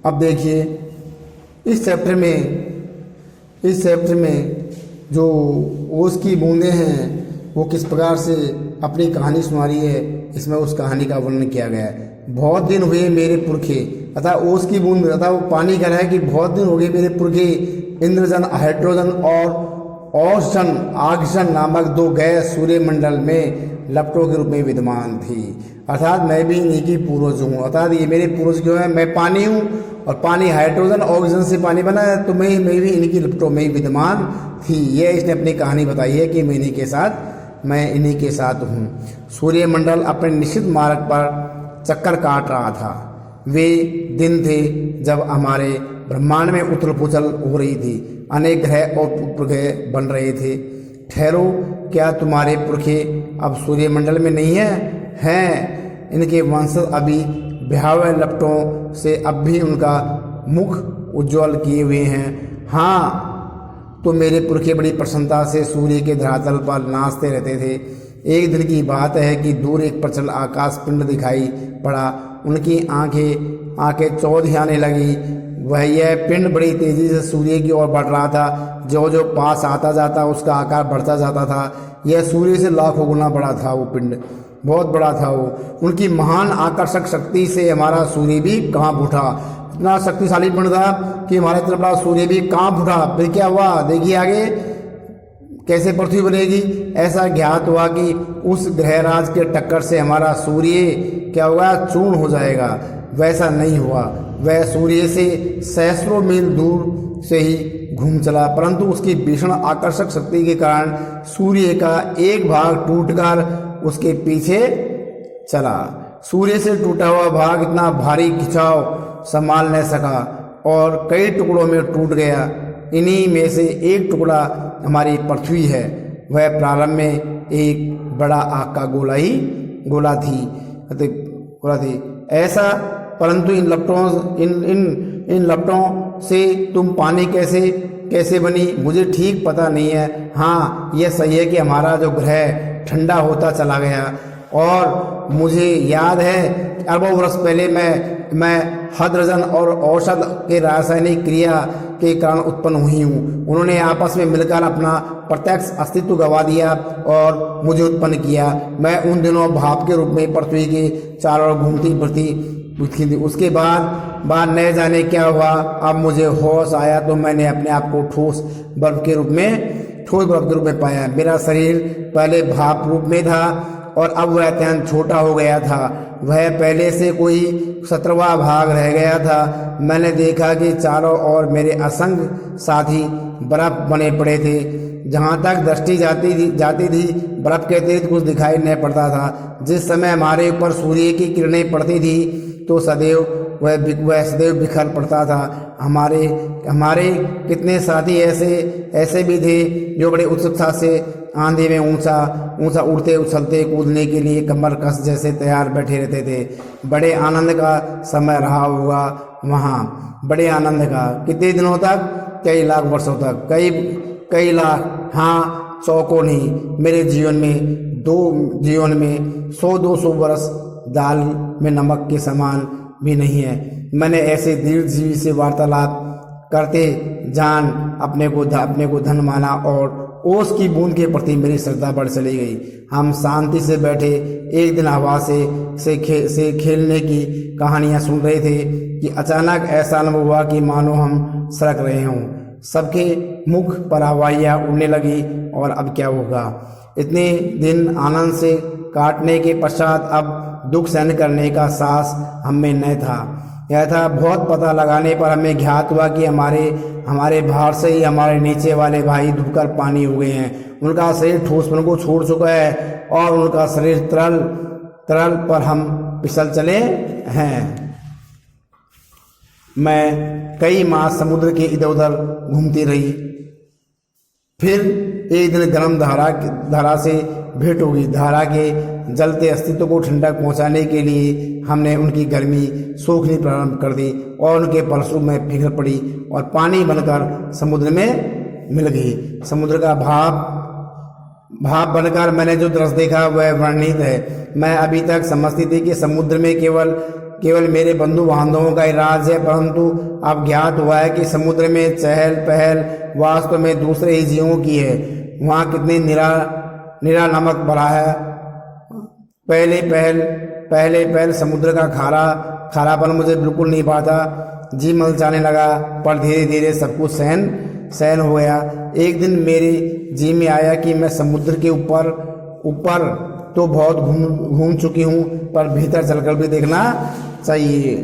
अब देखिए इस चैप्टर में जो ओस की बूंदें हैं वो किस प्रकार से अपनी कहानी सुना रही है, इसमें उस कहानी का वर्णन किया गया है। बहुत दिन हुए मेरे पुरखे, अतः ओस की बूंद अतः वो पानी कह रहा है कि बहुत दिन हो गए मेरे पुरखे इंद्रजन, हाइड्रोजन और औषधन आक्सीजन नामक दो गैस सूर्यमंडल में लपटों के रूप में विद्यमान थी। अर्थात मैं भी इन्हीं की पूर्वज हूँ, अर्थात ये मेरे पूर्वज क्यों है, मैं पानी हूँ और पानी हाइड्रोजन ऑक्सीजन से पानी बना है, तो मैं भी इन्हीं की लपटों में विद्यमान थी। यह इसने अपनी कहानी बताई है कि मैं इन्हीं के साथ हूँ। सूर्यमंडल अपने निश्चित मार्ग पर चक्कर काट रहा था। वे दिन थे जब हमारे ब्रह्मांड में उथल पुथल हो रही थी, अनेक ग्रह और उपग्रह बन रहे थे। ठहरो, क्या तुम्हारे पुरखे अब सूर्यमंडल में नहीं हैं? इनके वंशज अभी भयावह लपटों से अब भी उनका मुख उज्ज्वल किए हुए हैं। हाँ, तो मेरे पुरखे बड़ी प्रसन्नता से सूर्य के धरातल पर नाचते रहते थे। एक दिन की बात है कि दूर एक प्रचंड आकाश पिंड दिखाई पड़ा। उनकी आंखें चौधियाने लगी। वह यह पिंड बड़ी तेजी से सूर्य की ओर बढ़ रहा था। जो जो पास आता जाता उसका आकार बढ़ता जाता था। यह सूर्य से लाखों गुना बड़ा था। वो पिंड बहुत बड़ा था। वो उनकी महान आकर्षक शक्ति से हमारा सूर्य भी कांप उठा। इतना शक्तिशाली पिंड था कि हमारे तरफ बड़ा सूर्य भी कांप उठा। फिर क्या हुआ, देखिए आगे कैसे पृथ्वी बनेगी। ऐसा ज्ञात हुआ कि उस ग्रहराज के टक्कर से हमारा सूर्य क्या होगा, चूर्ण हो जाएगा। वैसा नहीं हुआ। वह सूर्य से सहस्रों मील दूर से ही घूम चला, परंतु उसकी भीषण आकर्षक शक्ति के कारण सूर्य का एक भाग टूटकर उसके पीछे चला। सूर्य से टूटा हुआ भाग इतना भारी खिंचाव संभाल न सका और कई टुकड़ों में टूट गया। इन्हीं में से एक टुकड़ा हमारी पृथ्वी है। वह प्रारंभ में एक बड़ा आग का गोला थी ऐसा, परंतु इन लपटों से तुम पानी कैसे बनी मुझे ठीक पता नहीं है। हाँ, यह सही है कि हमारा जो ग्रह ठंडा होता चला गया और मुझे याद है अरबों वर्ष पहले मैं हाइड्रोजन और औषध के रासायनिक क्रिया के कारण उत्पन्न हुई हूँ। उन्होंने आपस में मिलकर अपना प्रत्यक्ष अस्तित्व गंवा दिया और मुझे उत्पन्न किया। मैं उन दिनों भाप के रूप में पृथ्वी के चारों ओर घूमती फिरती थी। उसके बाद न जाने क्या हुआ, अब मुझे होश आया तो मैंने अपने आप को ठोस बर्फ के रूप में पाया। मेरा शरीर पहले भाप रूप में था और अब वह अत्यंत छोटा हो गया था। वह पहले से कोई 17वां भाग रह गया था। मैंने देखा कि चारों ओर मेरे असंख्य साथी बर्फ बने पड़े थे। जहाँ तक दृष्टि जाती थी बर्फ के अतिरिक्त कुछ दिखाई नहीं पड़ता था। जिस समय हमारे ऊपर सूर्य की किरणें पड़ती थी तो वह सदैव बिखर पड़ता था। हमारे कितने साथी ऐसे भी थे जो बड़े उत्सुकता से आंधी में ऊंचा उड़ते उछलते कूदने के लिए कमर कस जैसे तैयार बैठे रहते थे। बड़े आनंद का समय रहा होगा वहाँ, बड़े आनंद का। कितने दिनों तक? कई लाख वर्षों तक, कई लाख, हाँ चौकों नहीं। मेरे जीवन में 100-200 वर्ष दाल में नमक के समान भी नहीं है। मैंने ऐसे दीर्घजीवी से वार्तालाप करते जान अपने को धन माना और ओस की बूंद के प्रति मेरी श्रद्धा बढ़ चली गई। हम शांति से बैठे एक दिन हवा से खेलने की कहानियां सुन रहे थे कि अचानक ऐसा अनुभव हुआ कि मानो हम सरक रहे हों। सबके मुख पर हवाइयाँ उड़ने लगी और अब क्या होगा। इतने दिन आनंद से काटने के पश्चात अब दुख सहन करने का साहस हम में न था। यह था बहुत पता लगाने पर हमें ज्ञात हुआ कि हमारे भार से ही हमारे नीचे वाले भाई डूबकर पानी हो गए हैं। उनका शरीर ठोसपन को छोड़ चुका है और उनका शरीर तरल पर हम फिसल चले हैं। मैं कई मास समुद्र के इधर उधर घूमती रही। फिर एक दिन गर्म धारा से भेंट होगी। धारा के जलते अस्तित्व को ठंडक पहुंचाने के लिए हमने उनकी गर्मी सोखनी प्रारंभ कर दी और उनके फलस्वरूप में पिघल पड़ी और पानी बनकर समुद्र में मिल गई। समुद्र का भाप बनकर मैंने जो दृश्य देखा वह वर्णित है। मैं अभी तक समझती थी कि समुद्र में केवल केवल मेरे बंधु बांधवों का ही राज है, परंतु अब ज्ञात हुआ है कि समुद्र में चहल पहल वास्तव में दूसरे ही जीवों की है। वहाँ कितनी निरा नमक भरा है। पहले पहल समुद्र का खारापन मुझे बिल्कुल नहीं पाता, जी मलचाने लगा, पर धीरे धीरे सब कुछ सहन हो गया। एक दिन मेरे जी में आया कि मैं समुद्र के ऊपर तो बहुत घूम चुकी हूँ, पर भीतर चलकर भी देखना चाहिए।